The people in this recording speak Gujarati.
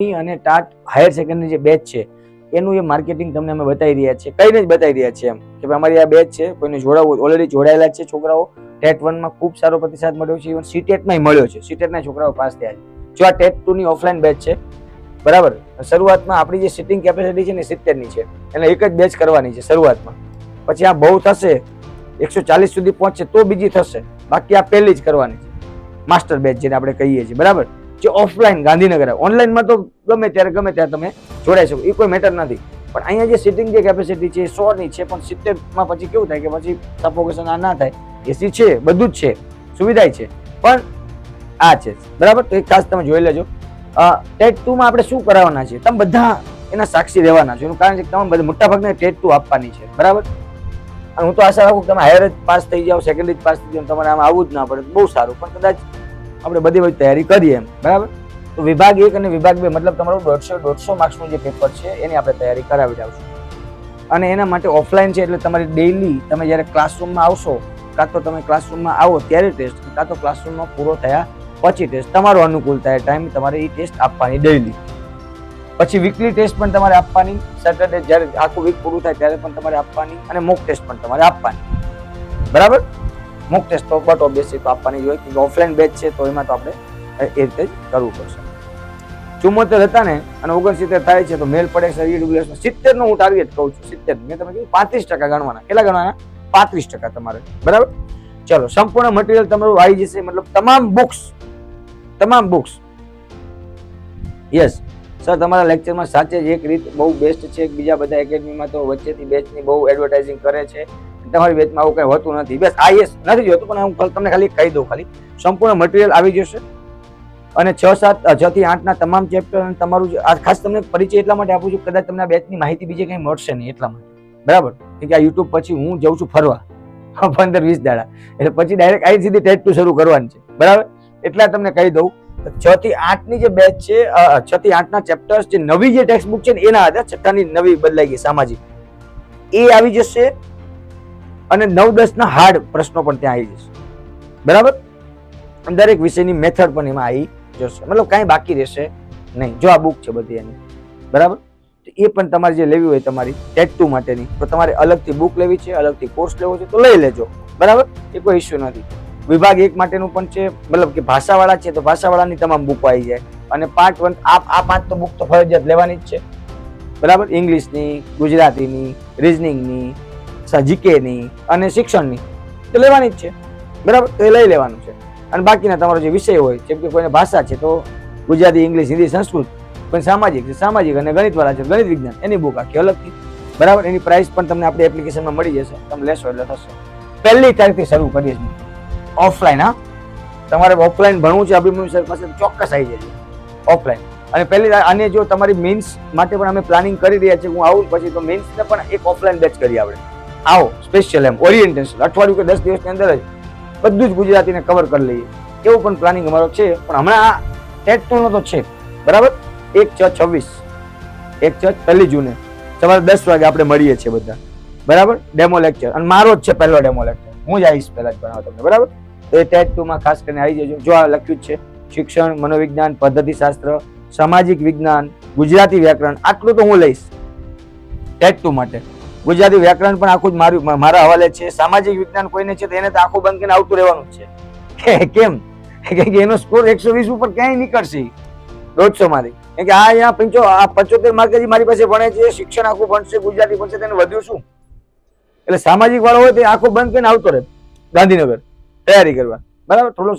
અને ટાટ હાયર સેકન્ડરી જે બેચ છે એનું એ માર્કેટિંગ તમને અમે બતાવી રહ્યા છીએ, કઈને જ બતાવી રહ્યા છીએ એમ કે અમારી આ બેચ છે, કોઈને જોડાવવું ઓલરેડી જોડાયેલા છે છોકરાઓ. ટેટ 1 માં ખૂબ સારો પ્રતિસાદ મળ્યો છે, ઇવન સીટેટ માં મળ્યો છે, સીટેટ ના છોકરાઓ પાસ થયા છે. જો આ ટેટ 2 ની ઓફલાઈન બેચ છે, બરાબર. શરૂઆતમાં આપણી જે સિટિંગ કેપેસિટી છે ને 70 ની છે, એટલે એક જ બેચ કરવાની છે શરૂઆતમાં. પછી આ બહુ થશે 140 સુધી પહોંચશે તો બીજી થશે, બાકી આ પહેલી જ કરવાની છે, માસ્ટર બેચ જેને આપણે કહીએ છીએ, બરાબર. જે ઓફલાઈન ગાંધીનગર, ઓનલાઈનમાં તો ગમે ત્યારે તમે જોડાઈ શકો, એ કોઈ મેટર નથી. પણ અહીંયા જે સિટિંગ જે કેપેસિટી છે 100 ની છે, પણ 70 માં પછી કેવું થાય કે પછી સફોકેશન આ ના થાય. એસી છે, બધું જ છે, સુવિધા છે, પણ આ છે, બરાબર. તો એક ખાસ તમે જોઈ લેજો. ટેટ 2 માં આપણે શું કરાવવાના છે, તમે બધા એના સાક્ષી રહેવાના છો. એનું કારણ છે કે તમે બધા મોટાભાગના ટેટ 2 આપવાની છે, બરાબર. અને હું તો આશા રાખું કે તમે હાયર જ પાસ થઈ જાઓ, સેકન્ડરી જ પાસ થઈ જાઓ, તમારે આમાં આવવું જ ના પડે, બહુ સારું. પણ કદાચ આપણે બધી તૈયારી કરીએ એમ, બરાબર. તો વિભાગ 1 અને વિભાગ 2 મતલબ તમારું 150 માર્ક્સનું જે પેપર છે એની આપણે તૈયારી કરાવી દઈશું. અને એના માટે ઓફલાઈન છે, એટલે તમારી ડેઈલી તમે જ્યારે ક્લાસરૂમમાં આવશો, કાં તો તમે ક્લાસરૂમમાં આવો ત્યારે ટેસ્ટ, કાં તો ક્લાસરૂમમાં પૂરો થયા પછી ટેસ્ટ, તમારો અનુકૂળ થાય ટાઈમ તમારે એ ટેસ્ટ આપવાની ડેઈલી. પછી વીકલી ટેસ્ટ પણ તમારે આપવાની, સેટરડે જ્યારે આખું વીક પૂરું થાય ત્યારે પણ તમારે આપવાની, અને મોક ટેસ્ટ પણ તમારે આપવાની, બરાબર. મોક ટેસ્ટ તો બટ ઓબ્વિયસલી તો આપવાની જ હોય, કે ઓફલાઈન બેચ છે તો એમાં તો આપણે એ રીતે જ કરવું પડશે. 74 હતા ને અને 69 થાય છે તો મેલ પડે છે ઈડબ્લ્યુએસ 70 નો હું ટાર્ગેટ કહું છું. 70 મેં તમે કીધું 35% ગણવાના. કેટલા ગણવાના? 35% તમારે, બરાબર. ચલો, સંપૂર્ણ મટીરિયલ તમારું આવી જશે, મતલબ તમામ બુક્સ. યસ સર, તમારા લેક્ચરમાં સાચે જ એક રીત બહુ બેસ્ટ છે. બીજા બધા એકેડમીમાં તો વચ્ચેથી બેચની બહુ એડવર્ટાઇઝિંગ કરે છે, તમારી બેચમાં આવું કઈ હોતું નથી. બસ આ યસ નથી જોતું, પણ હું તમને ખાલી કહી દઉં, ખાલી સંપૂર્ણ મટીરિયલ આવી જશે. અને 6 થી 8 ના તમામ ચેપ્ટર, અને તમારું ખાસ તમને પરિચય એટલા માટે આપું છું, કદાચ તમને આ બેચની માહિતી બીજે કઈ મળશે નહીં એટલા માટે, બરાબર. કે આ યુટ્યુબ પછી હું જઉં છું ફરવા 15-20 દાડા, એટલે પછી ડાયરેક્ટ આવી સીધી ટેટ 2 શરૂ કરવાની છે, બરાબર. એટલા તમને કહી દઉં. 6 થી 8 ની જે બેચ છે, 6 થી 8 ના ચેપ્ટર્સ, જે નવી જે ટેક્સ્ટ બુક છે ને એના હતા, 6 ની નવી બદલાઈ ગઈ સામાજિક, એ આવી જશે. અને 9-10 ના હાર્ડ પ્રશ્નો પણ ત્યાં આવી જશે, બરાબર. દરેક વિષયની મેથડ પણ એમાં આવી જશે, મતલબ કાંઈ બાકી રહેશે નહીં. જો આ બુક છે બધી એની, બરાબર. એ પણ તમારે જે લેવી હોય તમારી ટેટ 2 માટેની, તો તમારે અલગથી બુક લેવી છે, અલગથી કોર્સ લેવો છે તો લઈ લેજો, બરાબર. એ કોઈ ઇસ્યુ નથી. વિભાગ 1 માટેનું પણ છે, મતલબ કે ભાષાવાળા છે તો ભાષાવાળાની તમામ બુકો આવી જાય. અને પાર્ટ 1 આ 5 તો બુક તો ફરજિયાત લેવાની જ છે, બરાબર. ઇંગ્લિશની, ગુજરાતીની, રીઝનિંગની, જીકેની અને શિક્ષણની તો લેવાની જ છે, બરાબર. તો એ લઈ લેવાનું છે. અને બાકીના તમારો જે વિષય હોય, જેમ કે કોઈને ભાષા છે તો ગુજરાતી, ઇંગ્લિશ, હિન્દી, સંસ્કૃત, કોઈ સામાજિક છે સામાજિક, અને ગણિત વાળા છે ગણિત વિજ્ઞાન, એની બુક આખી અલગથી, બરાબર. એની પ્રાઇસ પણ તમને આપણી એપ્લિકેશનમાં મળી જશે, તમે લેશો એટલે થશે. 1લી તારીખથી શરૂ કરીએ છીએ ઓફલાઈન. હા, તમારે ઓફલાઈન ભણવું છે અભિમન્યુ સર પાસે, ચોક્કસ આવી જજો ઓફલાઈન. અને પહેલી આને જો તમારી મેન્સ માટે પણ અમે પ્લાનિંગ કરી રહ્યા છીએ, હું આવું પછી તો મેન્સને પણ એક ઓફલાઈન બેચ કરી આપણે. આવો સ્પેશિયલ એમ ઓરિએન્ટેશન, અઠવાડિયું કે 10 દિવસની અંદર જ બધું જ ગુજરાતીને કવર કરી લઈએ, એવું પણ પ્લાનિંગ અમારો છે. પણ હમણાં આ ટેટ 2 નો તો છે, બરાબર. 1/6/26 1 જૂને સવારે 10 વાગે આપણે મળીએ છીએ બધા, બરાબર. ડેમો લેક્ચર, અને મારો જ છે પહેલો ડેમો લેક્ચર, હું જ આવીશ પહેલા જ ભણાવવા તમને, બરાબર. તો એ ટેટ 2 માં ખાસ કરીને આવી જજો. જો આ લખ્યું જ છે શિક્ષણ, મનોવિજ્ઞાન, પદ્ધતિશાસ્ત્ર, સામાજિક વિજ્ઞાન, ગુજરાતી વ્યાકરણ, આટલું તો હું લઈશ ટેટ 2 માટે. ગુજરાતી વ્યાકરણ પણ આખું જ મારા હવાલે છે. સામાજિક વિજ્ઞાન કોઈને છે તો એને તો આખું બંધ કરીને આવતું રહેવાનું જ છે. કેમ કે એનો સ્કોર 120 ઉપર ક્યાંય નીકળશે 150 માંથી. કે આ અહીંયા 75 માર્ક મારી પાસે ભણે છે, શિક્ષણ આખું ભણશે, ગુજરાતી ભણશે, તેને વધ્યું શું? એટલે સામાજિક વાળો હોય તે આખું બંધ કરીને આવતો રહે ગાંધીનગર તૈયારી કરવા, બરાબર. થોડું